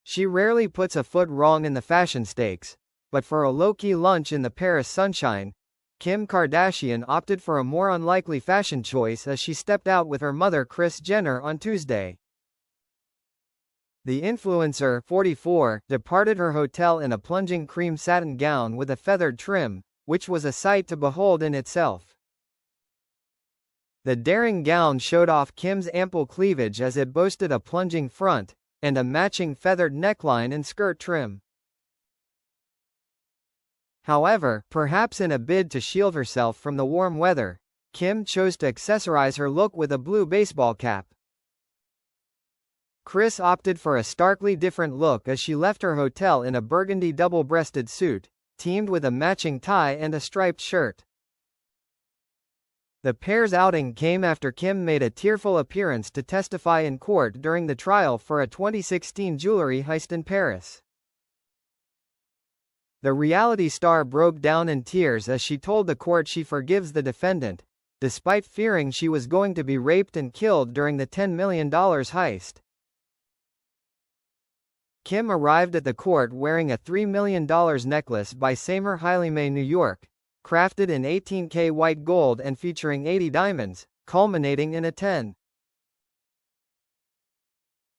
She rarely puts a foot wrong in the fashion stakes, but for a low-key lunch in the Paris sunshine, Kim Kardashian opted for a more unlikely fashion choice as she stepped out with her mother Kris Jenner on Tuesday. The influencer, 44, departed her hotel in a plunging cream satin gown with a feathered trim, which was a sight to behold in itself. The daring gown showed off Kim's ample cleavage as it boasted a plunging front, and a matching feathered neckline and skirt trim. However, perhaps in a bid to shield herself from the warm weather, Kim chose to accessorize her look with a blue baseball cap. Kris opted for a starkly different look as she left her hotel in a burgundy double-breasted suit, teamed with a matching tie and a striped shirt. The pair's outing came after Kim made a tearful appearance to testify in court during the trial for a 2016 jewelry heist in Paris. The reality star broke down in tears as she told the court she forgives the defendant, despite fearing she was going to be raped and killed during the $10 million heist. Kim arrived at the court wearing a $3 million necklace by Samer Hylime, New York, crafted in 18K white gold and featuring 80 diamonds, culminating in a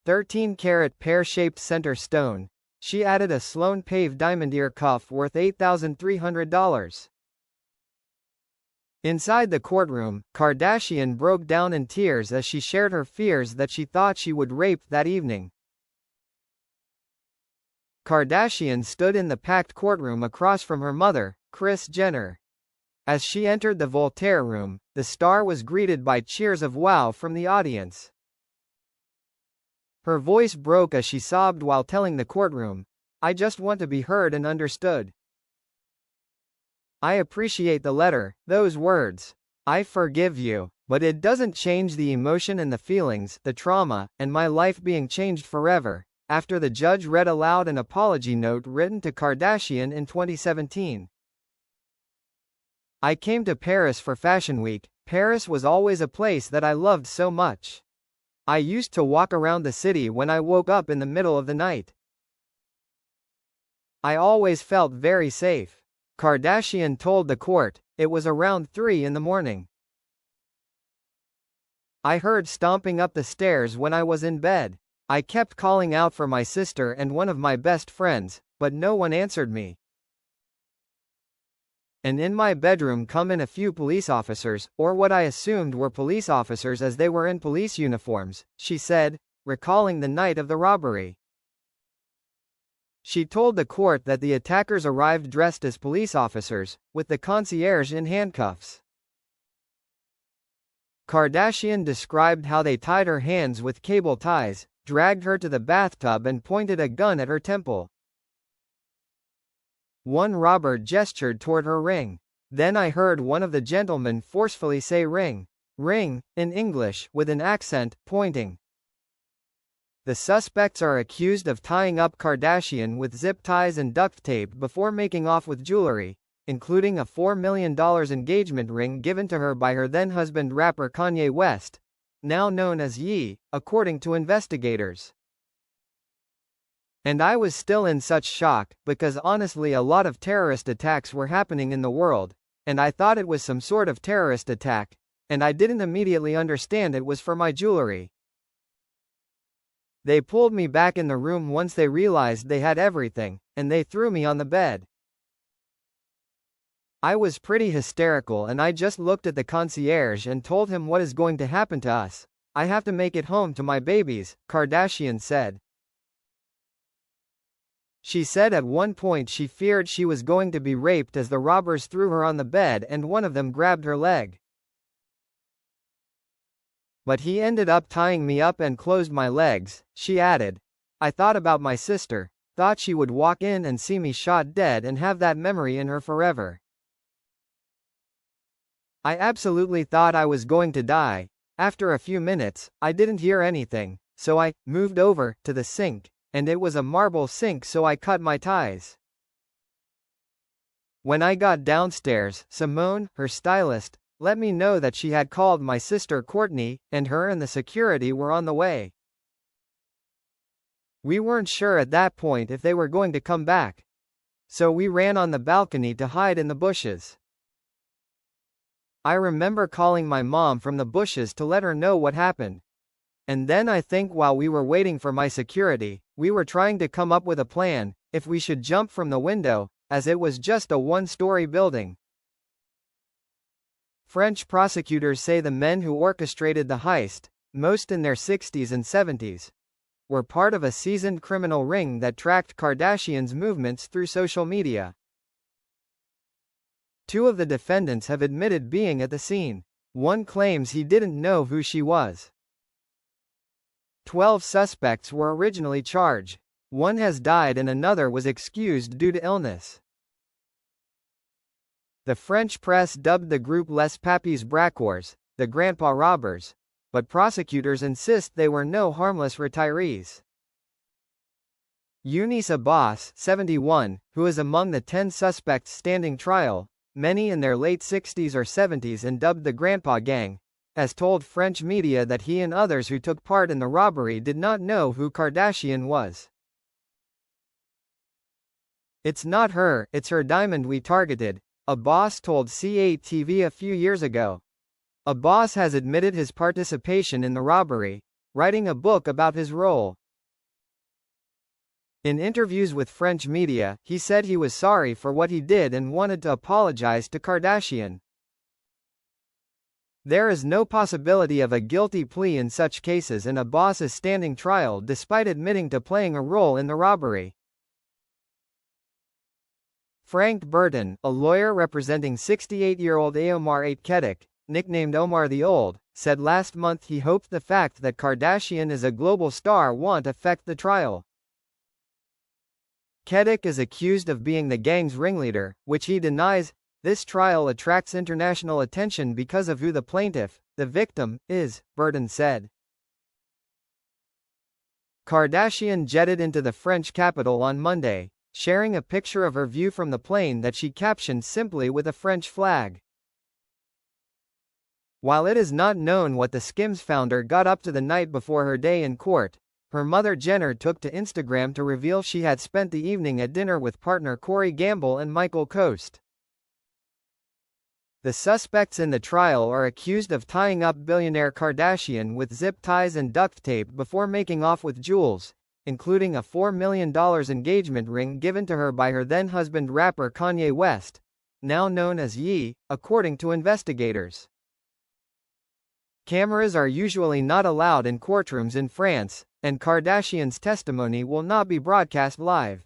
13-carat pear-shaped center stone. She added a Sloan-paved diamond ear cuff worth $8,300. Inside the courtroom, Kardashian broke down in tears as she shared her fears that she thought she would raped that evening. Kardashian stood in the packed courtroom across from her mother, Kris Jenner. As she entered the Voltaire room, the star was greeted by cheers of wow from the audience. Her voice broke as she sobbed while telling the courtroom, "I just want to be heard and understood. I appreciate the letter, those words. I forgive you, but it doesn't change the emotion and the feelings, the trauma, and my life being changed forever." After the judge read aloud an apology note written to Kardashian in 2017. "I came to Paris for Fashion Week. Paris was always a place that I loved so much. I used to walk around the city when I woke up in the middle of the night. I always felt very safe." Kardashian told the court, "It was around 3 in the morning. I heard stomping up the stairs when I was in bed. I kept calling out for my sister and one of my best friends, but no one answered me. And in my bedroom come in a few police officers, or what I assumed were police officers as they were in police uniforms," she said, recalling the night of the robbery. She told the court that the attackers arrived dressed as police officers, with the concierge in handcuffs. Kardashian described how they tied her hands with cable ties, dragged her to the bathtub and pointed a gun at her temple. One robber gestured toward her ring. "Then I heard one of the gentlemen forcefully say ring, ring, in English, with an accent, pointing." The suspects are accused of tying up Kardashian with zip ties and duct tape before making off with jewelry, including a $4 million engagement ring given to her by her then-husband rapper Kanye West, now known as Ye, according to investigators. "And I was still in such shock, because honestly a lot of terrorist attacks were happening in the world, and I thought it was some sort of terrorist attack, and I didn't immediately understand it was for my jewelry. They pulled me back in the room once they realized they had everything, and they threw me on the bed. I was pretty hysterical and I just looked at the concierge and told him what is going to happen to us. I have to make it home to my babies," Kardashian said. She said at one point she feared she was going to be raped as the robbers threw her on the bed and one of them grabbed her leg. "But he ended up tying me up and closed my legs," she added. "I thought about my sister, thought she would walk in and see me shot dead and have that memory in her forever. I absolutely thought I was going to die. After a few minutes, I didn't hear anything, so I moved over to the sink, and it was a marble sink, so I cut my ties. When I got downstairs, Simone, her stylist, let me know that she had called my sister Courtney, and her and the security were on the way. We weren't sure at that point if they were going to come back. So we ran on the balcony to hide in the bushes. I remember calling my mom from the bushes to let her know what happened. And then I think while we were waiting for my security, we were trying to come up with a plan, if we should jump from the window, as it was just a one-story building. French prosecutors say the men who orchestrated the heist, most in their 60s and 70s, were part of a seasoned criminal ring that tracked Kardashian's movements through social media. 2 of the defendants have admitted being at the scene. One claims he didn't know who she was. 12 suspects were originally charged. 1 has died and another was excused due to illness. The French press dubbed the group Les Papis Braqueurs, the grandpa robbers, but prosecutors insist they were no harmless retirees. Eunice Abbas, 71, who is among the 10 suspects standing trial, many in their late 60s or 70s and dubbed the Grandpa Gang, has told French media that he and others who took part in the robbery did not know who Kardashian was. "It's not her, it's her diamond we targeted," Abbas told C8 TV a few years ago. Abbas has admitted his participation in the robbery, writing a book about his role. In interviews with French media, he said he was sorry for what he did and wanted to apologize to Kardashian. There is no possibility of a guilty plea in such cases, and Abbas is standing trial despite admitting to playing a role in the robbery. Frank Burton, a lawyer representing 68-year-old Omar Kedik, nicknamed Omar the Old, said last month he hoped the fact that Kardashian is a global star won't affect the trial. Kedik is accused of being the gang's ringleader, which he denies. This trial attracts international attention because of who the plaintiff, the victim, is, Burton said. Kardashian jetted into the French capital on Monday, sharing a picture of her view from the plane that she captioned simply with a French flag. While it is not known what the Skims founder got up to the night before her day in court, her mother Jenner took to Instagram to reveal she had spent the evening at dinner with partner Corey Gamble and Michael Coast. The suspects in the trial are accused of tying up billionaire Kardashian with zip ties and duct tape before making off with jewels, including a $4 million engagement ring given to her by her then-husband rapper Kanye West, now known as Ye, according to investigators. Cameras are usually not allowed in courtrooms in France, and Kardashian's testimony will not be broadcast live.